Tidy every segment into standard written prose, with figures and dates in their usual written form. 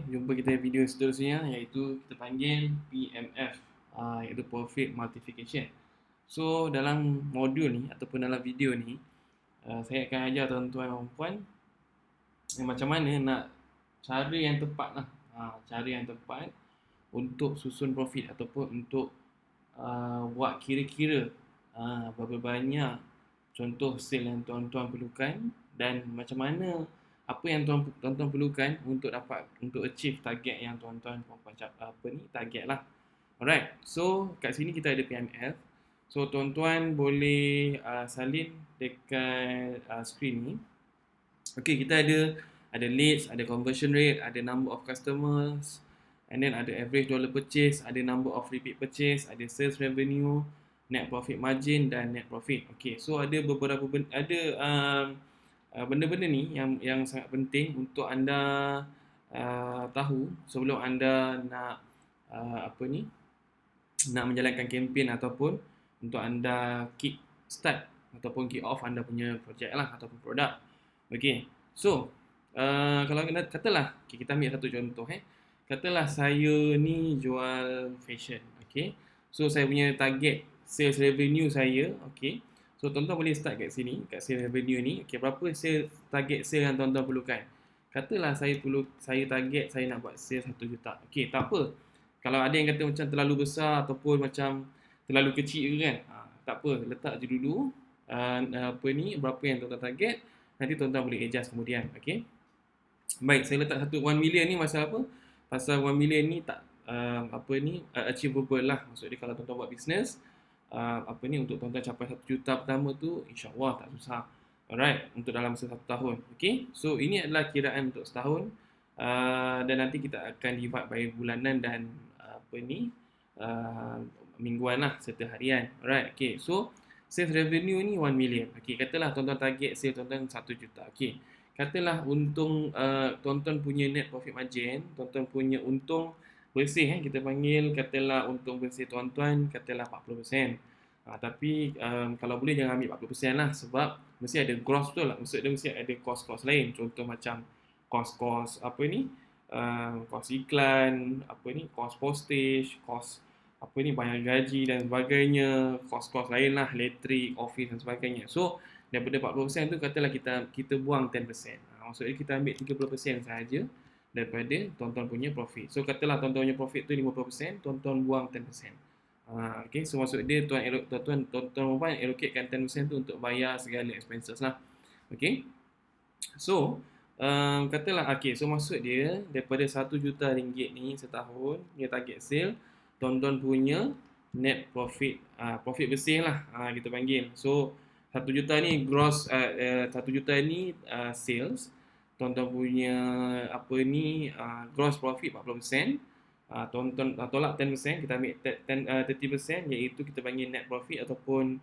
Jumpa kita video seterusnya iaitu kita panggil PMF, iaitu Profit Multiplication. So dalam modul ni ataupun dalam video ni saya akan ajar tuan-tuan dan puan macam mana nak cara yang tepat lah, cara yang tepat untuk susun profit ataupun untuk buat kira-kira berapa banyak contoh sale yang tuan-tuan perlukan dan macam mana apa yang tuan-tuan perlukan untuk dapat untuk achieve target yang tuan-tuan target lah. Alright, so kat sini kita ada PMF. So tuan-tuan boleh salin dekat screen ni. Okay, kita ada leads, ada conversion rate, ada number of customers, and then ada average dollar purchase, ada number of repeat purchase, ada sales revenue, net profit margin dan net profit. Okay, so ada beberapa benda-benda ni yang sangat penting untuk anda tahu sebelum anda nak nak menjalankan kempen ataupun untuk anda kick start ataupun kick off anda punya projek lah ataupun produk. Okay, so kalau katalah kita ambil satu contoh katalah saya ni jual fashion. Okay, so saya punya target sales revenue saya, okay, so tuan-tuan boleh start kat sini, kat sales revenue ni. Okay, berapa target sale yang tuan-tuan perlukan? Katalah saya target saya nak buat sales 1 juta. Okay, tak apa. Kalau ada yang kata macam terlalu besar ataupun macam terlalu kecil kan, tak apa, letak je dulu berapa yang tuan-tuan target. Nanti tuan-tuan boleh adjust kemudian. Okay, baik, saya letak 1 million ni pasal apa? Pasal 1 million ni tak achievable lah. Maksudnya kalau tuan-tuan buat bisnes untuk tuan-tuan capai 1 juta pertama tu, insyaAllah tak susah. Alright, untuk dalam masa 1 tahun. Okay, so ini adalah kiraan untuk setahun, dan nanti kita akan divide by bulanan dan mingguan lah serta harian. Alright, okay, so sales revenue ni 1 million. Okay, katalah tuan-tuan target sales tuan-tuan 1 juta. Okay, katalah untung tuan-tuan punya net profit margin, tuan-tuan punya untung bersih kita panggil, katalah untung bersih tuan-tuan katalah 40%. Tapi kalau boleh jangan ambil 40% lah, sebab mesti ada gross betul lah. Maksud dia mesti ada cost-cost lain. Contoh macam cost cost iklan, cost postage, cost bayar gaji dan sebagainya, cost lain lah, elektrik, office dan sebagainya. So daripada 40% tu katalah kita buang 10%. Maksudnya kita ambil 30% sahaja daripada tuan-tuan punya profit. So katalah tuan-tuan punya profit tu 50%, tuan-tuan buang 10%. Okay, so maksud dia tuan-tuan allocatekan 10% tu untuk bayar segala expenses lah. Okay, so katalah so maksud dia daripada 1 juta ringgit ni setahun dia target sale, tuan-tuan punya net profit, profit bersih lah kita panggil. So 1 juta ni gross, 1 juta ni sales, tuan-tuan punya gross profit 40%, tuan-tuan tolak 10%, kita ambil 30%, iaitu kita panggil net profit ataupun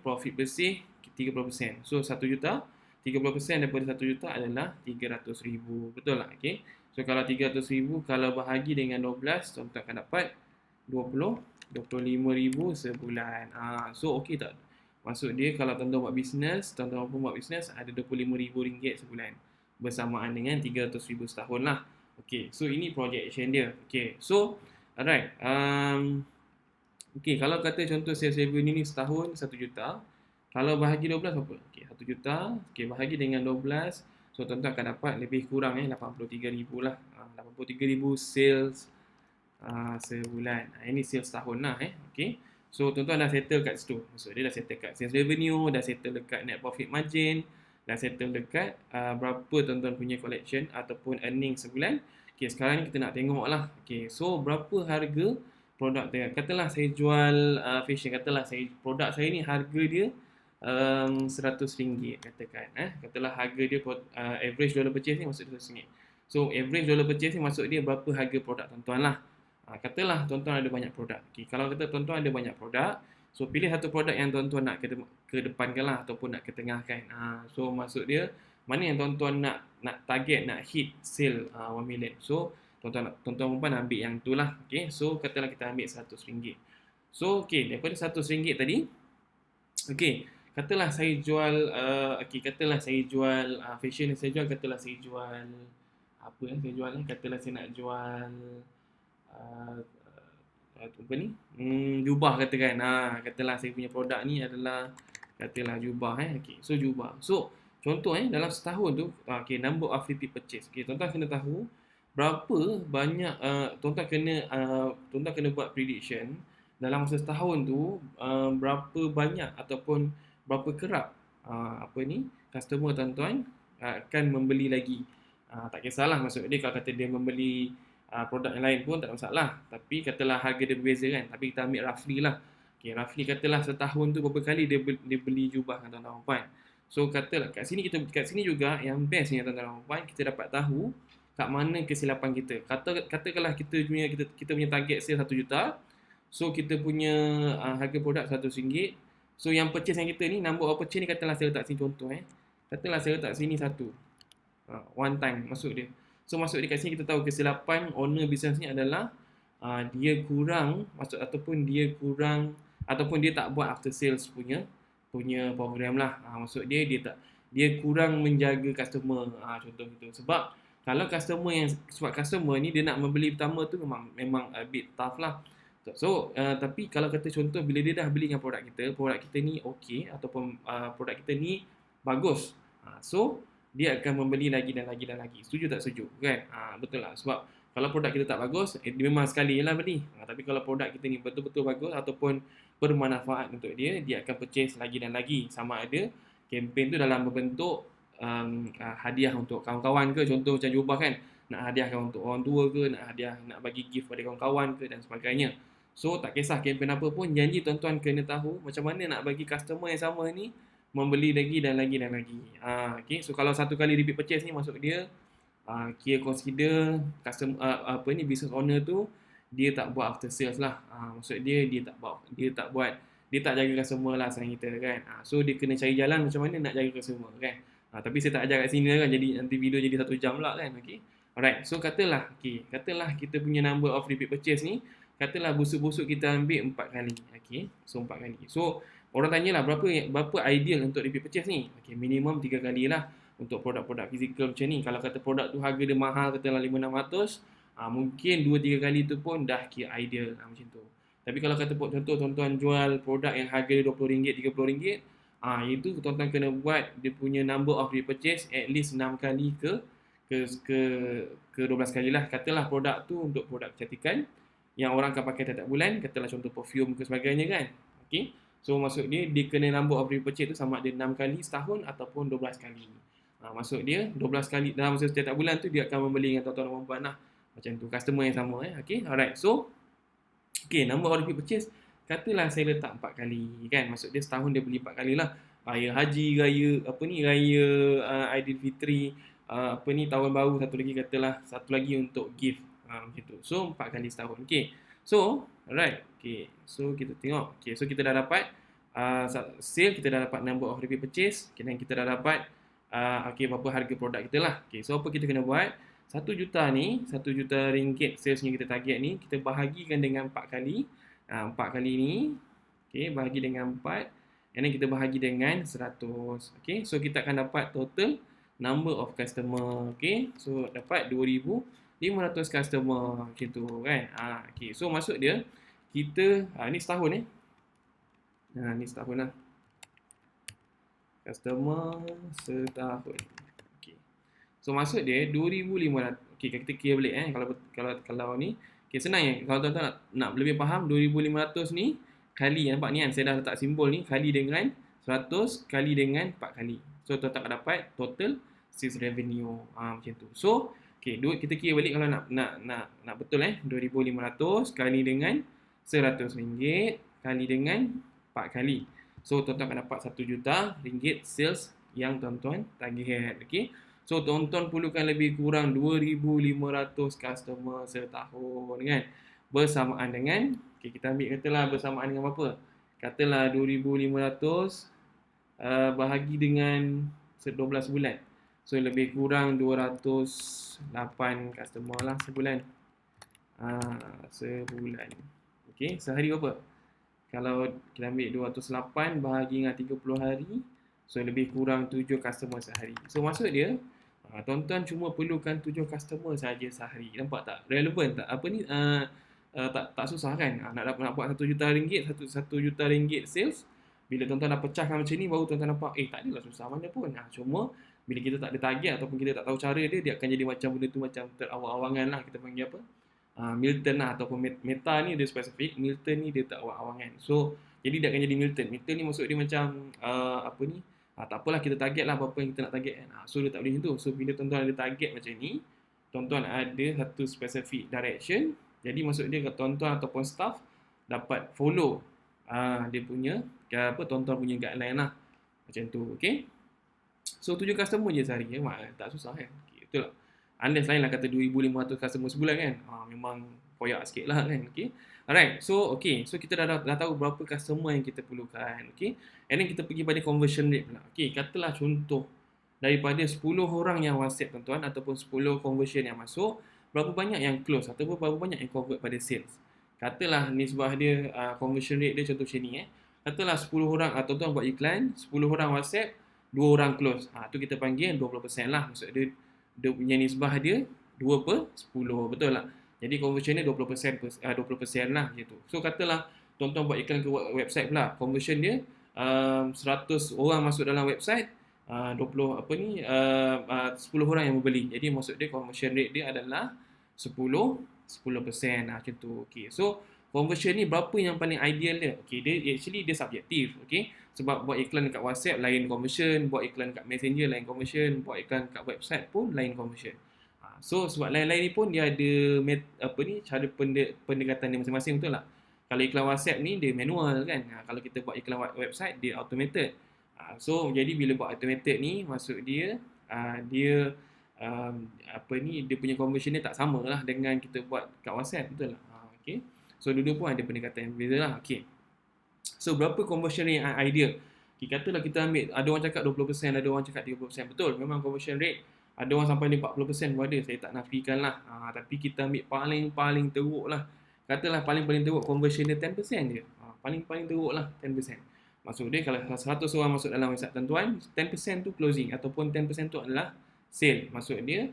profit bersih 30%. So 1 juta, 30% daripada 1 juta adalah 300,000. Betul tak? Okay, so kalau 300,000 kalau bahagi dengan 12, tuan-tuan akan dapat 25,000 sebulan. So okey tak? Maksud dia kalau tuan-tuan buat bisnes, tuan-tuan pun buat bisnes, ada RM25,000 sebulan bersamaan dengan 300,000 setahun lah. Okay, so ini projection dia. Okay, so alright, okay, kalau kata contoh sales revenue ni setahun 1 juta, kalau bahagi 12 apa? Okay, 1 juta, okay, bahagi dengan 12, so tuan-tuan akan dapat lebih kurang 83,000 lah. 83,000 sales sebulan. Ini sales tahun lah. Okay, so tuan-tuan dah settle kat situ. Maksud dia dah settle kat sales revenue, dah settle dekat net profit margin, dah settle dekat berapa tuan-tuan punya collection ataupun earning sebulan. Okay, sekarang ni kita nak tengok lah. Okay, so berapa harga produk dia? Katalah saya jual fashion, katalah produk saya ni harga dia RM100 katakan. Katalah harga dia average dollar purchase ni maksud dia RM100. So average dollar purchase ni maksud dia berapa harga produk tuan-tuan lah. Katalah tuan-tuan ada banyak produk. Okay, kalau kata tuan-tuan ada banyak produk, so pilih satu produk yang tuan-tuan nak ke depankan lah ataupun nak ketengahkan. So maksud dia mana yang tuan-tuan nak target, nak hit sale 1 million. So tuan-tuan perempuan ambil yang tu lah. Okay, so katalah kita ambil RM100. So okay, daripada RM100 tadi, okay, katalah saya jual fashion yang saya jual, katalah saya jual apa saya jual katalah saya nak jual uh, apa ni, jubah katakan. Katalah saya punya produk ni adalah katalah jubah okey. So jubah. So contoh dalam setahun tu number of repeat purchase. Okey, tuan-tuan kena tahu berapa banyak tuan-tuan kena buat prediction dalam masa setahun tu, berapa banyak ataupun berapa kerap apa ni customer tuan-tuan akan membeli lagi. Tak kisahlah, maksud dia kalau kata dia membeli produk yang lain pun tak ada masalah. Tapi katalah harga dia berbeza kan. Tapi kita ambil roughly lah. Okay, roughly katalah setahun tu berapa kali dia beli jubah kan tuan-tuan puan. So katalah kat sini juga yang best ni tuan-tuan puan, kita dapat tahu kat mana kesilapan kita. Katakanlah kita punya target sale 1 juta. So kita punya harga produk RM100. So yang purchase yang kita ni, number of purchase ni katalah saya letak sini contoh Katalah saya letak sini 1. One time maksud dia. So maksud dia kat sini kita tahu kesilapan owner business ni adalah dia kurang ataupun dia tak buat after sales punya program lah. Maksud dia kurang menjaga customer. Contoh gitu. Sebab kalau customer ni dia nak membeli pertama tu memang a bit tough lah. So tapi kalau kata contoh bila dia dah beli dengan produk kita ni okey ataupun produk kita ni bagus. So dia akan membeli lagi dan lagi dan lagi. Setuju tak setuju kan? Betul lah. Sebab kalau produk kita tak bagus, dia memang sekali je lah beli. Tapi kalau produk kita ni betul-betul bagus ataupun bermanfaat untuk dia akan purchase lagi dan lagi. Sama ada kempen tu dalam berbentuk hadiah untuk kawan-kawan ke, contoh macam jubah kan, nak hadiahkan untuk orang tua ke, nak bagi gift pada kawan-kawan ke dan sebagainya. So tak kisah kempen apa pun, janji tuan-tuan kena tahu macam mana nak bagi customer yang sama ni membeli lagi dan lagi dan lagi. Okay. So kalau satu kali repeat purchase ni maksud dia kira consider customer business owner tu dia tak buat after sales lah. Maksud dia tak jaga customer lah sayang kita kan. So dia kena cari jalan macam mana nak jaga customer kan. Tapi saya tak ajar kat sini lah kan, jadi nanti video jadi 1 jam lah kan. Okay. Alright. So katalah kita punya number of repeat purchase ni, katalah busuk-busuk kita ambil 4 kali. Okay. So 4 kali. So orang tanyalah berapa ideal untuk repeat purchase ni. Okay, minimum 3 kali lah untuk produk-produk fizikal macam ni. Kalau kata produk tu harga dia mahal, katalah 500-600, mungkin 2-3 kali tu pun dah kira ideal macam tu. Tapi kalau kata contoh tuan-tuan jual produk yang harga dia RM20, RM30, itu tuan-tuan kena buat dia punya number of repeat purchase at least 6 kali ke 12 kali lah. Katalah produk tu untuk produk kecantikan yang orang akan pakai tiap-tiap bulan, katalah contoh perfume ke sebagainya kan. Okay. So maksud dia kena number of repeat purchase tu sama ada 6 kali setahun ataupun 12 kali. Maksud dia 12 kali dalam masa setiap bulan tu dia akan membeli dengan tuan-tuan dan puan-puan lah. Macam tu, customer yang sama Okay, alright. So number of repeat purchase katalah saya letak 4 kali kan. Maksud dia setahun dia beli 4 kali lah. Raya haji, raya Aidilfitri, tahun baru, satu lagi untuk gift. Macam tu. So 4 kali setahun. Okay. So alright. Okay. So kita tengok. Okay. So kita dah dapat sale, kita dah dapat number of repeat purchase, dan kita dah dapat berapa harga produk kita lah. Okay. So apa kita kena buat? 1 juta ni, 1 juta ringgit sales yang kita target ni, kita bahagikan dengan 4 kali. 4 kali ni, okay, bahagi dengan 4, and then kita bahagi dengan 100. Okay. So kita akan dapat total number of customer. Okay. So dapat 2,500 customer macam tu kan. Okay. So maksud dia kita ni setahun ni setahun lah. Customer setahun. Okay. So maksud dia 2,500. Okay, kita kira balik kalau ni. Okay, senang kalau tuan-tuan nak lebih faham, 2,500 ni kali, nampak ni kan, saya dah letak simbol ni, kali dengan 100 kali dengan 4 kali. So tuan-tuan akan dapat total sales revenue macam tu. So okay, kita kira balik kalau nak betul 2,500 kali dengan RM100 kali dengan 4 kali. So tuan-tuan akan dapat 1 juta ringgit sales yang tuan-tuan target. Okay. So tuan-tuan perlukan lebih kurang 2,500 customer setahun kan. Bersamaan dengan, okay, kita ambil katalah bersamaan dengan berapa? Katalah 2,500 bahagi dengan 12 bulan. So lebih kurang 208 customer lah sebulan. Sebulan. Okay, sehari berapa? Kalau kita ambil 208 bahagi dengan 30 hari, so lebih kurang 7 customer sehari. So maksud dia Tuan-tuan cuma perlukan 7 customer saja sehari. Nampak tak? Relevan tak? Apa ni? Tak susah kan? Nak buat 1 juta ringgit, 1 juta ringgit sales. Bila tuan-tuan dah pecahkan macam ni, baru tuan-tuan nampak, tak adalah susah mana pun. Cuma bila kita tak ada target ataupun kita tak tahu cara dia, dia akan jadi macam benda tu macam terawang-awangan lah. Kita panggil apa? Milton lah ataupun Meta ni dia spesifik, Milton ni dia tak awang-awangan. So, jadi dia akan jadi Milton. Milton ni maksud dia macam apa ni? Tak apalah kita target lah apa yang kita nak target kan. So dia tak boleh macam tu. So bila tuan-tuan ada target macam ni, tuan-tuan ada satu specific direction. Jadi maksud dia tuan-tuan ataupun staff dapat follow dia punya tuan-tuan punya guideline lah. Macam tu, okay? So 7 customer je sehari ya, tak susah kan. Okay, betul tak? Unless lain lah kata 2,500 customer sebulan kan. Memang koyak sikit lah kan. Okay. Alright, so okay, so kita dah tahu berapa customer yang kita perlukan, okay. And then kita pergi pada conversion rate pula. Okay, katalah contoh daripada 10 orang yang WhatsApp tuan-tuan ataupun 10 conversion yang masuk, berapa banyak yang close ataupun berapa banyak yang convert pada sales. Katalah nisbah dia conversion rate dia contoh macam ni Katalah 10 orang tuan-tuan buat iklan, 10 orang WhatsApp, 2 orang close. Tu kita panggil 20% lah. Maksud dia punya nisbah dia 2/10, betul tak? Jadi conversion dia 20% lah gitu. So katalah tuan-tuan buat iklan ke website pula, conversion dia 100 orang masuk dalam website, 10 orang yang membeli. Jadi maksud dia conversion rate dia adalah 10%. Macam tu. Okay. So conversion ni berapa yang paling ideal dia? Okay, dia subjektif, okay? Sebab buat iklan dekat WhatsApp lain conversion, buat iklan dekat Messenger lain conversion, buat iklan dekat website pun lain conversion. So sebab lain-lain ni pun dia ada cara pendekatan dia masing-masing, betul tak? Kalau iklan WhatsApp ni dia manual kan. Kalau kita buat iklan website dia automated. So jadi bila buat automated ni maksud dia dia dia punya conversion dia tak sama lah dengan kita buat kat WhatsApp, betul tak? Okay. So dua-dua pun ada pendekatan yang berbeza lah. Okay. So berapa conversion rate yang ideal? Katalah kita ambil, ada orang cakap 20%, ada orang cakap 30%. Betul, memang conversion rate ada orang sampai 40% pun ada, saya tak nafikan lah. Tapi kita ambil paling teruk lah. Katalah paling teruk conversion dia 10% je. Paling teruk lah 10%. Maksud dia kalau 100 orang masuk dalam website tuan-tuan, 10% tu closing ataupun 10% tu adalah sale. Maksud dia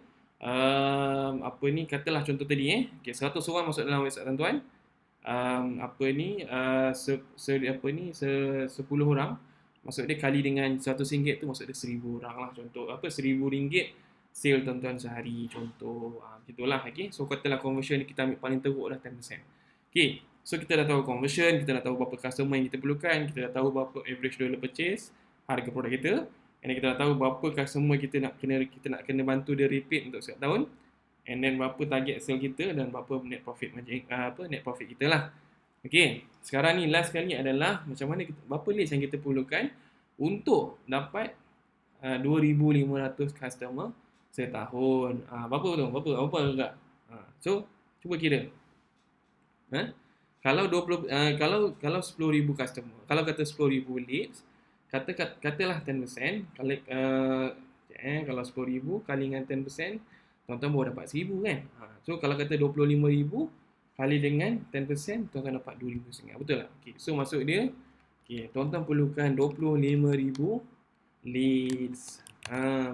katalah contoh tadi okay, 100 orang masuk dalam website tuan-tuan, 10 orang, maksud dia kali dengan RM100 tu maksud dia 1,000 orang lah. Contoh RM1,000 sale tuan-tuan sehari contoh. Gitulah. Okay. So katalah conversion kita ambil paling teruk dah 10%. Okay. So kita dah tahu conversion, kita dah tahu berapa customer yang kita perlukan, kita dah tahu berapa average dollar purchase harga produk kita, and then kita dah tahu berapa customer kita nak kena bantu dia repeat untuk setiap tahun, and then berapa target sale kita dan berapa net profit kita lah. Okay. Sekarang ni last kali adalah macam mana berapa leads yang kita perlukan untuk dapat 2,500 customer setahun. Berapa tu? Berapa agak? So, cuba kira. Kalau 10,000 customer, kalau kata 10,000 leads, katalah 10%, kalau 10,000 kali dengan 10%, tuan-tuan baru dapat 1,000 kan? So, kalau kata 25,000 kali dengan 10%, tuan-tuan dapat 2,500. Betul tak? Okay. So, maksud dia, okay, tuan-tuan perlukan 25,000 leads.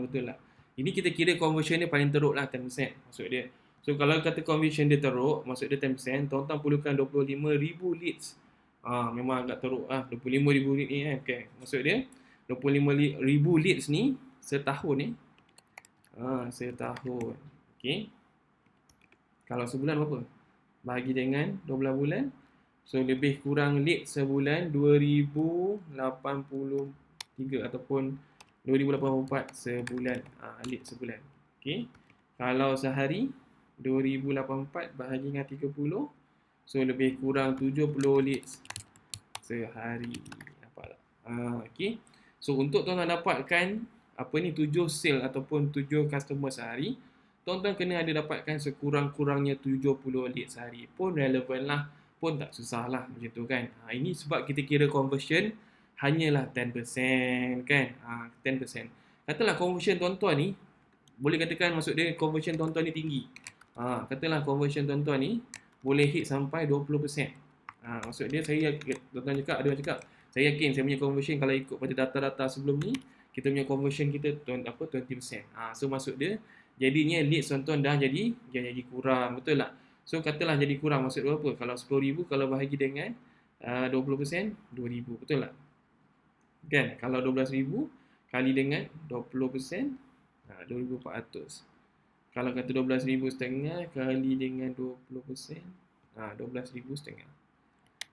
Betul tak? Ini kita kira conversion dia paling teruk lah 10%. Maksud dia. So kalau kata conversion dia teruk, maksud dia 10%, tuan-tuan perlukan 25,000 leads. Memang agak teruk lah. 25,000 leads ni okay. Maksud dia 25,000 leads ni setahun setahun. Okay. Kalau sebulan berapa? Bahagi dengan 12 bulan. So lebih kurang lead sebulan 2,083 ataupun 2,084 sebulan. Lead sebulan. Okay. Kalau sehari 2,084 bahagi dengan 30. So lebih kurang 70 leads sehari. Nampak tak? Okay. So untuk tuan-tuan dapatkan 7 sale ataupun 7 customer sehari, tuan-tuan kena ada dapatkan sekurang-kurangnya 70 lead sehari. Pun relevan lah. Pun tak susah lah macam tu kan. Ini sebab kita kira conversion hanyalah 10% kan. 10%. Katalah conversion tuan-tuan ni, boleh katakan maksud dia conversion tuan-tuan ni tinggi. Katalah conversion tuan-tuan ni boleh hit sampai 20%. Maksud dia tuan-tuan cakap, ada orang cakap, saya yakin saya punya conversion kalau ikut pada data-data sebelum ni, kita punya conversion kita 20%. So maksud dia jadinya leads tuan-tuan dah jadi kurang, betul tak? So katalah jadi kurang, maksud dia apa? Kalau 10,000 kalau bahagi dengan 20%, 2,000, betul tak? Kan? Kalau 12,000 kali dengan 20%, 2,400. Kalau kata 12,500 kali dengan 20%, 12,500.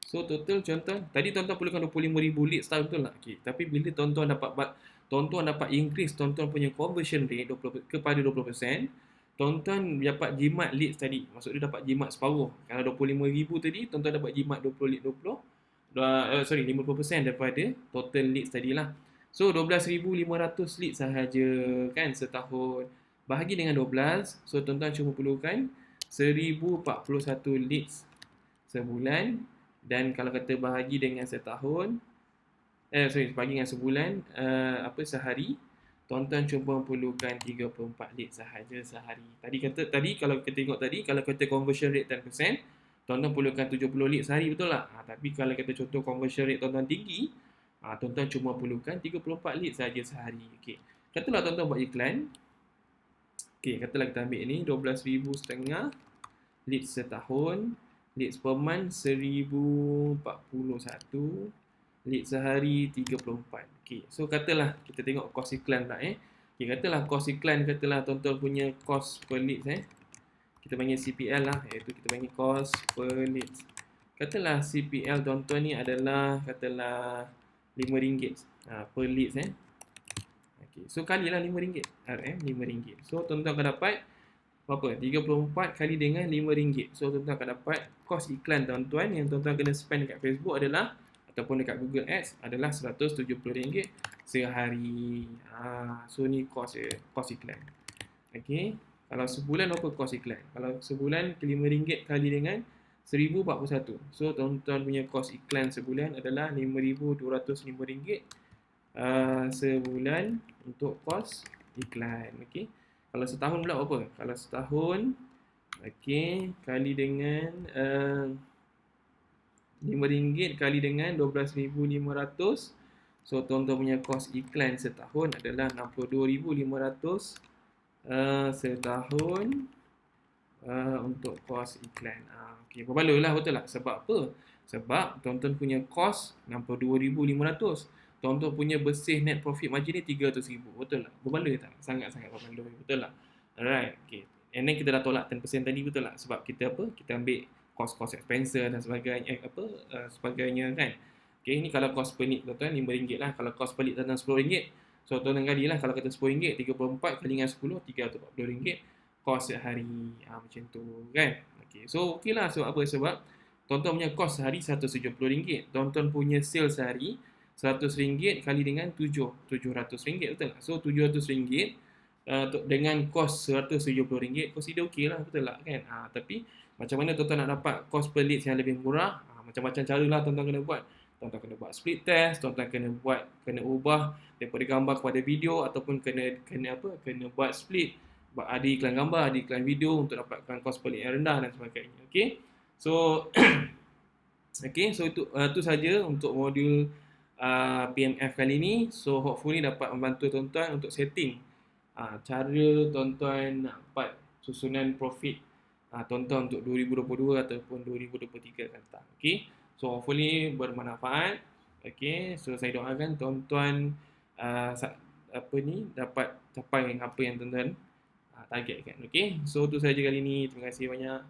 So total tuan-tuan, tadi tuan-tuan perlukan 25,000 leads setahun, betul tak? Okay. Tapi bila tuan-tuan dapat increase tuan-tuan punya conversion rate 20, kepada 20%, tuan-tuan dapat jimat leads tadi. Maksud dia dapat jimat separuh. Kalau 25,000 tadi, tuan-tuan dapat jimat 20 lead 50% daripada total leads tadilah. So 12,500 leads sahaja kan setahun. Bahagi dengan 12, so tuan-tuan cuma perlukan 1,041 leads sebulan. Dan kalau kata bahagi dengan setahun, bahagi dengan sebulan, sehari, tuan-tuan cuma perlukan 34 lead sahaja sehari. Tadi kalau kita tengok tadi, kalau kita conversion rate 10%, tuan-tuan perlukan 70 lead sehari, betul tak? Tapi kalau kita contoh conversion rate tuan-tuan tinggi, tuan-tuan cuma perlukan 34 lead sahaja sehari. Okey. Katalah tuan-tuan buat iklan. Okey, katalah kita ambil ni 12,500 lead setahun, lead per month 1,041, lead sehari 34. Okey, so katalah kita tengok kos iklan pula Okey, katalah kos iklan, katalah tuan-tuan punya kos per lead kita panggil CPL lah, iaitu kita panggil kos per lead. Katalah CPL tuan-tuan ni adalah katalah RM5 per lead Okey, so kalilah RM5, RM5. So tuan-tuan akan dapat berapa? 34 kali dengan RM5. So tuan-tuan akan dapat kos iklan tuan-tuan yang tuan-tuan kena spend dekat Facebook adalah, ataupun dekat Google Ads adalah RM170 sehari. So ni kos iklan. Okey. Kalau sebulan berapa kos iklan? Kalau sebulan RM5 kali dengan 1,041. So tuan-tuan punya kos iklan sebulan adalah RM5,205 sebulan untuk kos iklan. Okey. Kalau setahun pula apa? Kalau setahun, okey, kali dengan RM5 kali dengan 12,500. So tuan-tuan punya kos iklan setahun adalah 62,500 setahun untuk kos iklan. Okey, berbaloi lah, betul tak? Sebab apa? Sebab tuan-tuan punya kos 62,500. Tuan-tuan punya bersih net profit margin ni 300,000. Betul tak? Berbaloi tak? Sangat-sangat berbaloi. Betul tak? Alright. Okay. And then kita dah tolak 10% tadi, betul tak? Sebab kita apa? Kita ambil kos-kos expenses dan sebagainya, sebagainya kan. Okay, ni kalau kos per lead tuan-tuan RM5 lah. Kalau kos per lead tuan-tuan RM10. So tuan-tuan kalilah, kalau kata RM10, 34 kali dengan 10, RM340 kos sehari. Macam tu kan. Okay. So okey lah. So apa? Sebab tuan-tuan punya kos sehari RM170. Tuan-tuan punya sales sehari RM100 kali dengan 700 ringgit, betul tak? So RM700 dengan kos RM170, consider okey lah, betul tak kan? Tapi macam mana tuan-tuan nak dapat kos per lead yang lebih murah? Macam-macam cara lah tuan-tuan kena buat. Tuan-tuan kena buat split test, tuan-tuan kena ubah daripada gambar kepada video, ataupun kena buat split. Ada iklan gambar, ada iklan video untuk dapatkan kos per lead yang rendah dan sebagainya. Okey. So okey, so itu saja untuk modul PMF kali ni. So hopefully dapat membantu tuan-tuan untuk setting cara tuan-tuan nak dapat susunan profit tuan-tuan untuk 2022 ataupun 2023 akan datang. Okey. So hopefully bermanfaat. Okey. So saya doakan tuan-tuan dapat capai apa yang tuan-tuan targetkan. Okey. So itu saja kali ni. Terima kasih banyak.